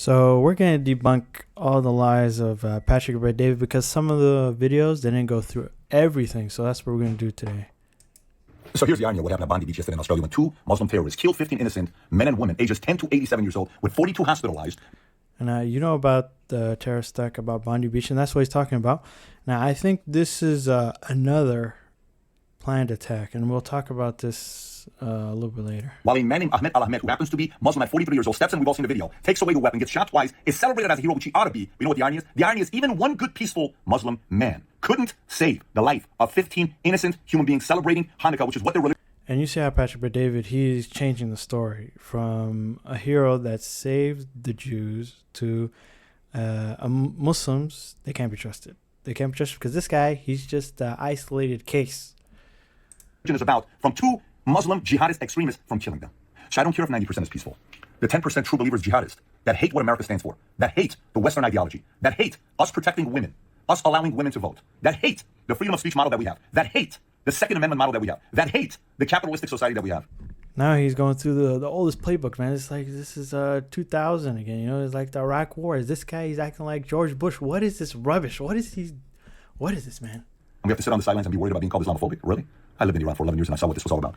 So we're going to debunk all the lies of Patrick Bet-David because some of the videos they didn't go through everything. So that's what we're going to do today. So here's the irony of what happened at Bondi Beach yesterday in Australia when two Muslim terrorists killed 15 innocent men and women ages 10 to 87 years old with 42 hospitalized. And you know about the terrorist attack about Bondi Beach, and that's what he's talking about. Now, I think this is another planned attack, and we'll talk about this a little bit later. While a man named Ahmed Al-Ahmed, who happens to be Muslim at 43 years old, steps in, we've all seen the video, takes away the weapon, gets shot twice, is celebrated as a hero, which he ought to be. You know what the irony is? The irony is even one good, peaceful Muslim man couldn't save the life of 15 innocent human beings celebrating Hanukkah, which is what they're religion. And you see how Patrick Bet-David, he's changing the story from a hero that saved the Jews to Muslims. They can't be trusted. They can't be trusted because this guy, he's just an isolated case. Is about from two Muslim jihadist extremists from killing them. So I don't care if 90% is peaceful. The 10% true believers jihadists that hate what America stands for, that hate the Western ideology, that hate us protecting women, us allowing women to vote, that hate the freedom of speech model that we have, that hate the Second Amendment model that we have, that hate the capitalistic society that we have. Now he's going through the oldest playbook, man. It's like this is 2000 again. You know, it's like the Iraq War. Is this guy? He's acting like George Bush. What is this rubbish? What is this, man? And we have to sit on the sidelines and be worried about being called Islamophobic. Really? I lived in Iran for 11 years and I saw what this was all about.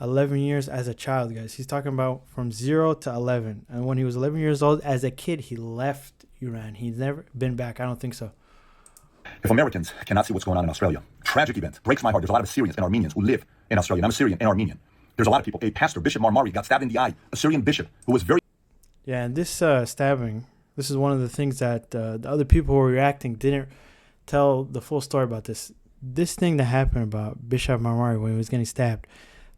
11 years as a child, guys. He's talking about from 0 to 11. And when he was 11 years old, as a kid, he left Iran. He's never been back. I don't think so. If Americans cannot see what's going on in Australia, tragic event, breaks my heart. There's a lot of Assyrians and Armenians who live in Australia. And I'm Assyrian and Armenian. There's a lot of people. A pastor, Bishop Marmari, got stabbed in the eye. A Syrian bishop who was very... Yeah, and this stabbing, this is one of the things that the other people who were reacting didn't tell the full story about this. This thing that happened about Bishop Marmari when he was getting stabbed,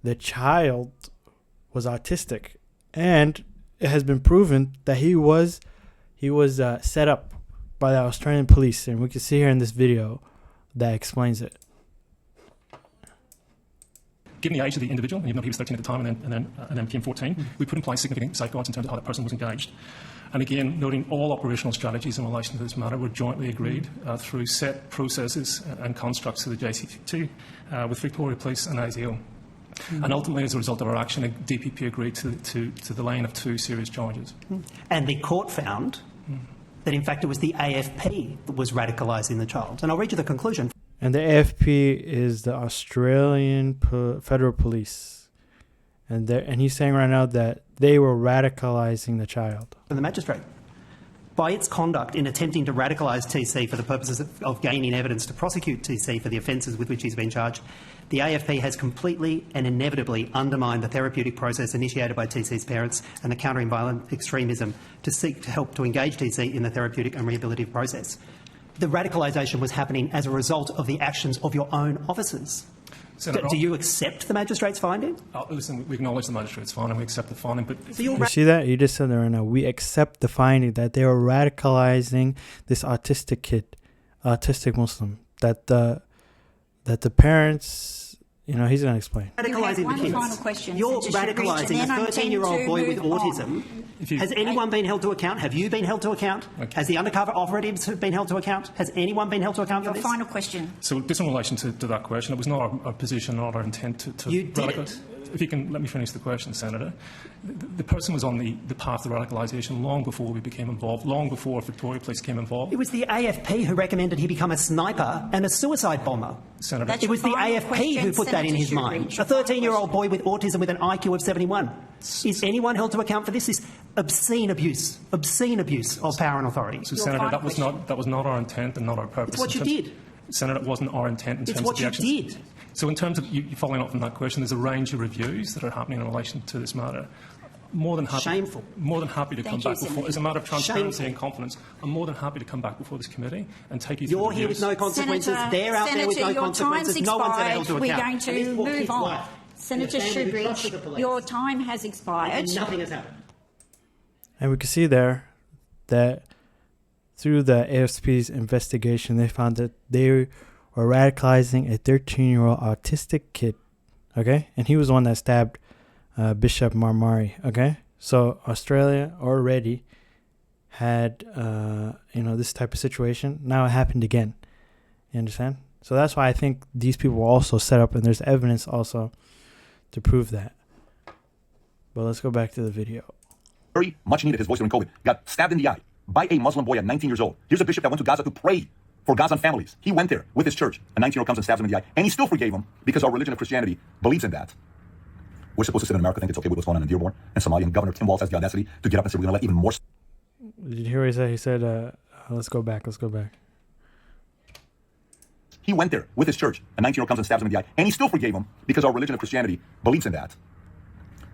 the child was autistic, and it has been proven that he was set up by the Australian police, and we can see here in this video that explains it. Given the age of the individual, even though he was 13 at the time and then became 14, we put in place significant safeguards in terms of how the person was engaged. And again, noting all operational strategies in relation to this matter were jointly agreed through set processes and constructs of the JCT with Victoria Police and ASIO. And ultimately, as a result of our action, DPP agreed to the laying of 2 serious charges. And the court found that, in fact, it was the AFP that was radicalising the child. And I'll read you the conclusion. And the AFP is the Australian Federal Police. And he's saying right now that they were radicalising the child. From the magistrate. By its conduct in attempting to radicalise TC for the purposes of gaining evidence to prosecute TC for the offences with which he's been charged, the AFP has completely and inevitably undermined the therapeutic process initiated by TC's parents and the countering violent extremism to seek to help to engage TC in the therapeutic and rehabilitative process. The radicalisation was happening as a result of the actions of your own officers. Do you accept the magistrate's finding? Listen, we acknowledge the magistrate's finding, we accept the finding, but... You see that? You just said that right now. We accept the finding that they were radicalizing this autistic kid, autistic Muslim, that the parents... You know, he's going to explain. Radicalising the kids. Final question. You're radicalising a 13-year-old boy with autism. Has anyone been held to account? Have you been held to account? Okay. Has the undercover operatives been held to account? Has anyone been held to account for this? Final question. So just in relation to that question, it was not our position, not our intent to you did it. If you can let me finish the question, Senator. The person was on the path of radicalisation long before we became involved, long before Victoria Police came involved. It was the AFP who recommended he become a sniper and a suicide bomber. Senator, it was the AFP who put that in his mind. A 13-year-old boy with autism with an IQ of 71. Is anyone held to account for this? This obscene abuse of power and authority. So, Senator, that was not our intent and not our purpose. It's what you did. Senator, it wasn't our intent in terms of the actions. It's what you did. So in terms of you following up from that question, there's a range of reviews that are happening in relation to this matter. More than happy to come back before, as a matter of transparency and confidence, I'm more than happy to come back before this committee and take you through the You're here with no consequences. They're out there with no consequences. No one's ever held to account. We're going to move on. Senator Shoebridge, your time has expired. And nothing has happened. And we can see there that through the AFP's investigation, they found that they were radicalizing a 13-year-old autistic kid, okay? And he was the one that stabbed Bishop Marmari, okay? So Australia already had, this type of situation. Now it happened again. You understand? So that's why I think these people were also set up, and there's evidence also to prove that. But let's go back to the video. very much needed his voice during COVID, got stabbed in the eye by a Muslim boy at 19 years old. Here's a bishop that went to Gaza to pray for Gazan families. He went there with his church. A 19-year-old comes and stabs him in the eye, and he still forgave him because our religion of Christianity believes in that. We're supposed to sit in America, think it's okay with what's going on in Dearborn and Somalia, and Governor Tim Walz has the audacity to get up and say we're going to let even more. Did you hear what he said? He said, let's go back. He went there with his church. A 19-year-old comes and stabs him in the eye, and he still forgave him because our religion of Christianity believes in that.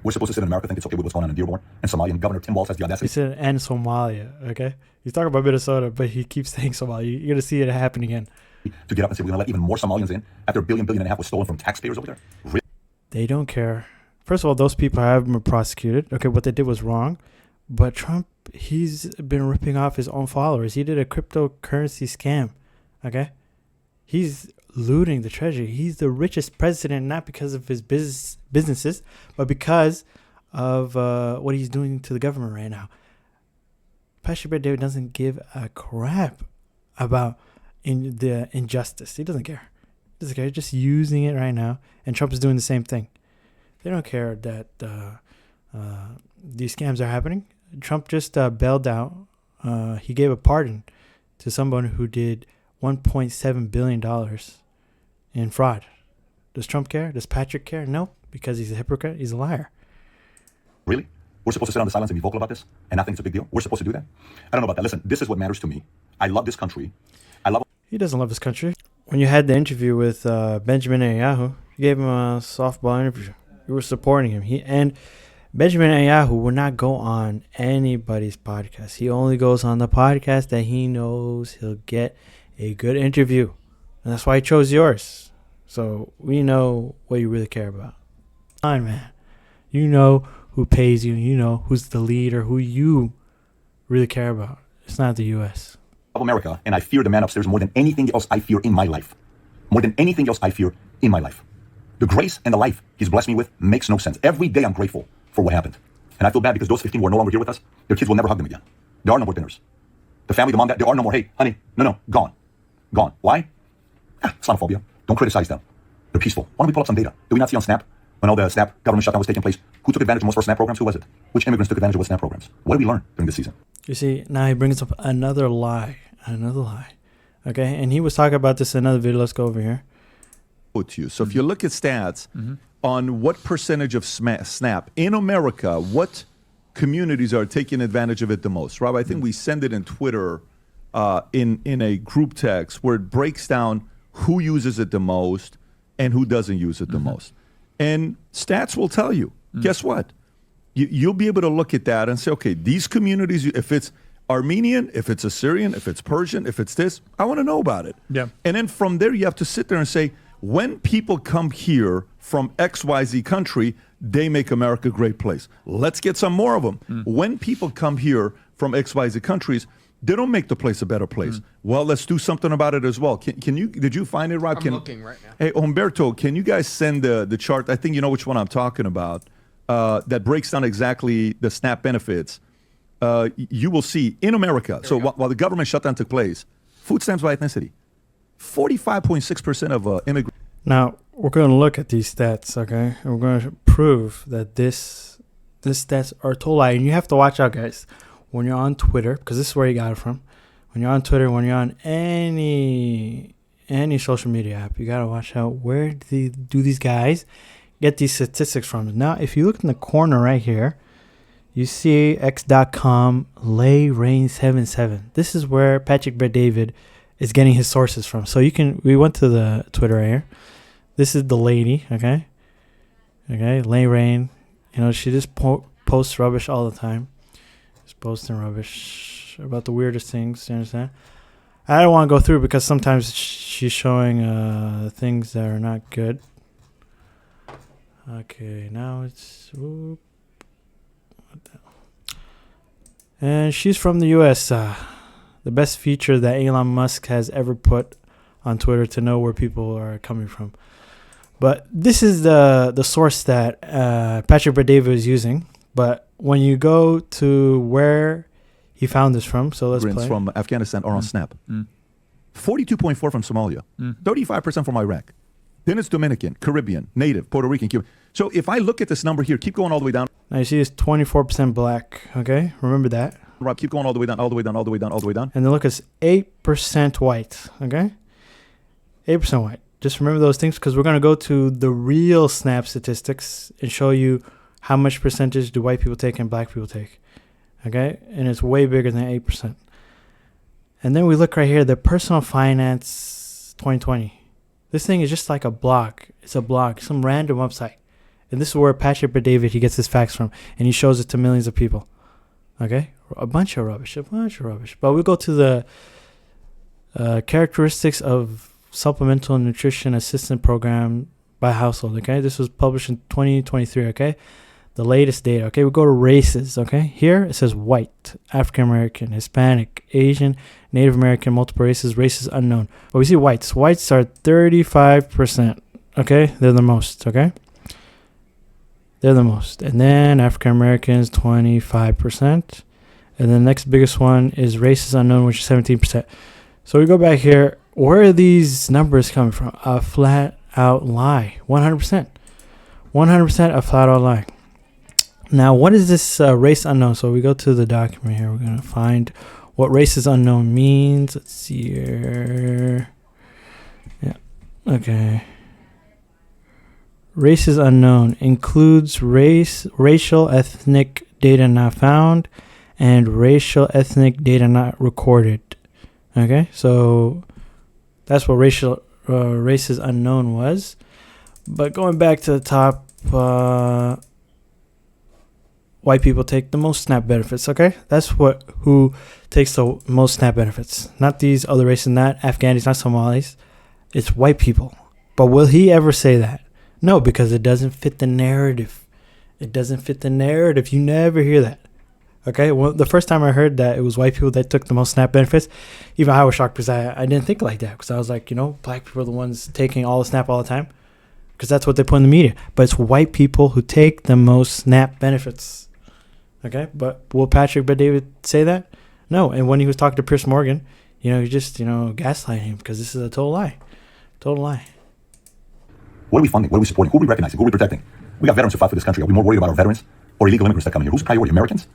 We're supposed to sit in America, think it's okay with what's going on in Dearborn and Somalia, and Governor Tim Walz has the audacity. He said, and Somalia, okay? He's talking about Minnesota, but he keeps saying Somalia. You're going to see it happen again. To get up and say we're going to let even more Somalians in after $1.5 billion was stolen from taxpayers over there. Really? They don't care. First of all, those people haven't been prosecuted. Okay, what they did was wrong. But Trump, he's been ripping off his own followers. He did a cryptocurrency scam, okay? He's looting the treasury. He's the richest president, not because of his businesses, but because of what he's doing to the government right now. Patrick Bet-David doesn't give a crap about the injustice. He doesn't care. He's just using it right now, and Trump is doing the same thing. They don't care that these scams are happening. Trump just bailed out. He gave a pardon to someone who did $1.7 billion in fraud. Does Trump care? Does Patrick care? No, because he's a hypocrite. He's a liar. Really? We're supposed to sit on the sidelines and be vocal about this and not think it's a big deal? We're supposed to do that? I don't know about that. Listen, this is what matters to me. I love this country. He doesn't love his country. When you had the interview with Benjamin Netanyahu, you gave him a softball interview. You were supporting him. And Benjamin Netanyahu will not go on anybody's podcast. He only goes on the podcast that he knows he'll get a good interview. And that's why he chose yours. So we know what you really care about. Fine, man. You know who pays you. You know who's the leader, who you really care about. It's not the U.S. Of America, and I fear the man upstairs more than anything else I fear in my life. More than anything else I fear in my life. The grace and the life he's blessed me with makes no sense. Every day I'm grateful for what happened. And I feel bad because those 15 who are no longer here with us, their kids will never hug them again. There are no more dinners. The family, the mom, dad, there are no more, hey, honey, no, gone. Gone. Why? Islamophobia. Don't criticize them. They're peaceful. Why don't we pull up some data? Did we not see on SNAP, when all the SNAP government shutdown was taking place, who took advantage most of our SNAP programs? Who was it? Which immigrants took advantage of what SNAP programs? What did we learn during this season? You see, now he brings up another lie. Okay, and he was talking about this in another video. Let's go over here. So if you look at stats on what percentage of SNAP in America, what communities are taking advantage of it the most? Rob, I think we send it in Twitter in a group text where it breaks down who uses it the most and who doesn't use it the most. And stats will tell you, guess what? You'll be able to look at that and say, okay, these communities, if it's Armenian, if it's Assyrian, if it's Persian, if it's this, I want to know about it. Yeah. And then from there, you have to sit there and say, when people come here from XYZ country, they make America a great place. Let's get some more of them. When people come here from XYZ countries, they don't make the place a better place. Well, let's do something about it as well. Can you? Did you find it, Rob? I'm looking right now. Hey, Humberto, can you guys send the chart? I think you know which one I'm talking about. That breaks down exactly the SNAP benefits. You will see in America. So while the government shutdown took place, food stamps by ethnicity, 45.6% of immigrants. Now we're going to look at these stats, okay, and we're going to prove that this stats are total lie. And you have to watch out, guys, when you're on Twitter, because this is where you got it from. When you're on Twitter, when you're on any social media app, you got to watch out where do these guys get these statistics from. Now, if you look in the corner right here, you see x.com LayRain77. This is where Patrick Bet-David is getting his sources from. So we went to the Twitter right here. This is the lady, okay? Okay, LayRain. You know, she just posts rubbish all the time. Just posting rubbish about the weirdest things, you understand? I don't want to go through because sometimes she's showing things that are not good. Okay, now it's... Whoop. And she's from the U.S. The best feature that Elon Musk has ever put on Twitter to know where people are coming from. But this is the source that Patrick Bet-David is using. But when you go to where he found this from, so let's play. From Afghanistan or on SNAP. 42.4 from Somalia. 35% from Iraq. Then it's Dominican, Caribbean, Native, Puerto Rican, Cuban. So if I look at this number here, keep going all the way down. Now you see it's 24% black. Okay, remember that. Rob, keep going all the way down, all the way down, all the way down, all the way down. And then look, it's 8% white. Okay, 8% white. Just remember those things because we're gonna go to the real SNAP statistics and show you how much percentage do white people take and black people take. Okay, and it's way bigger than 8%. And then we look right here, the Personal Finance 2020. This thing is just like a blog. It's a blog, some random website. And this is where Patrick Bet-David, he gets his facts from. And he shows it to millions of people. Okay? A bunch of rubbish. But we go to the characteristics of Supplemental Nutrition Assistance Program by household. Okay? This was published in 2023. Okay? The latest data. Okay? We go to races. Okay? Here it says white, African American, Hispanic, Asian, Native American, multiple races, races unknown. But we see whites. Whites are 35%. Okay? They're the most. Okay? They're the most. And then African Americans, 25%. And the next biggest one is races unknown, which is 17%. So we go back here. Where are these numbers coming from? A flat out lie. 100%. 100% a flat out lie. Now, what is this race unknown? So we go to the document here. We're going to find what races unknown means. Let's see here. Yeah. Okay. Races unknown includes racial, ethnic data not found, and racial, ethnic data not recorded. Okay, so that's what races unknown was. But going back to the top, white people take the most SNAP benefits. Okay, that's who takes the most SNAP benefits. Not these other races, not Afghanis, not Somalis. It's white people. But will he ever say that? No, because it doesn't fit the narrative. It doesn't fit the narrative. You never hear that. Okay, well, the first time I heard that it was white people that took the most SNAP benefits, even I was shocked because I didn't think like that. Because I was like, black people are the ones taking all the SNAP all the time. Because that's what they put in the media. But it's white people who take the most SNAP benefits. Okay, but will Patrick Bet-David say that? No, and when he was talking to Piers Morgan, he just, gaslighting him because this is a total lie. Total lie. What are we funding? What are we supporting? Who are we recognizing? Who are we protecting? We got veterans who fight for this country. Are we more worried about our veterans or illegal immigrants that come in here? Who's the priority? Americans?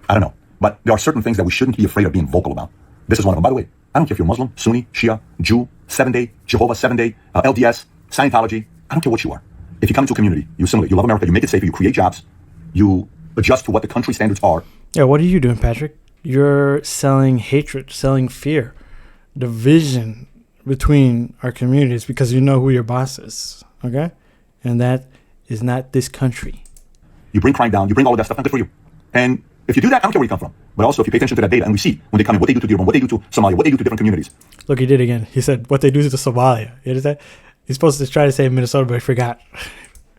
I don't know. But there are certain things that we shouldn't be afraid of being vocal about. This is one of them. By the way, I don't care if you're Muslim, Sunni, Shia, Jew, 7-Day, Jehovah, 7-Day, LDS, Scientology. I don't care what you are. If you come into a community, you assimilate, you love America, you make it safer, you create jobs, you adjust to what the country standards are. Yeah, what are you doing, Patrick? You're selling hatred, selling fear, division between our communities because you know who your boss is. Okay? And that is not this country. You bring crime down, you bring all of that stuff, not good for you. And if you do that, I don't care where you come from. But also, if you pay attention to that data, and we see when they come in, what they do to Dearborn, what they do to Somalia, what they do to different communities. Look, he did again. He said, what they do to Somalia. You understand? He's supposed to try to say Minnesota, but he forgot.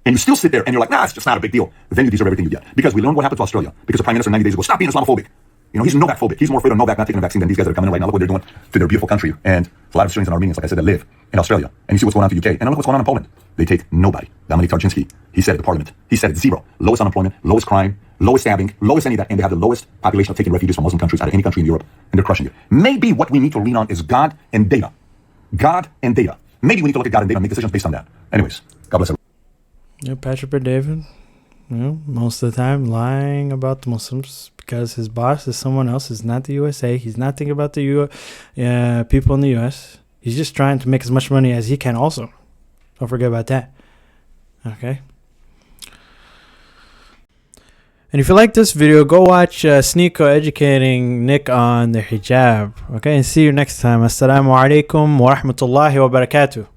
And you still sit there and you're like, nah, it's just not a big deal. Then you deserve everything you get. Because we learned what happened to Australia. Because the Prime Minister 90 days ago, stop being Islamophobic. He's Novak-phobic. He's more afraid of Novak not taking a vaccine than these guys that are coming in right now. Look what they're doing to their beautiful country. And a lot of Syrians and Armenians, like I said, that live in Australia. And you see what's going on to the UK. And look what's going on in Poland. They take nobody. Dominic Tarczynski, he said it at the parliament. He said it's zero. Lowest unemployment, lowest crime, lowest stabbing, lowest any of that. And they have the lowest population of taking refugees from Muslim countries out of any country in Europe. And they're crushing it. Maybe what we need to lean on is God and data. God and data. Maybe we need to look at God and data and make decisions based on that. Anyways, God bless everyone. Yeah, Patrick Bet-David, most of the time lying about the Muslims because his boss is someone else. It's not the USA. He's not thinking about the people in the US. He's just trying to make as much money as he can also. Don't forget about that. Okay? And if you like this video, go watch Sneeko educating Nick on the hijab. Okay? And see you next time. Assalamu alaikum wa rahmatullahi wa barakatuh.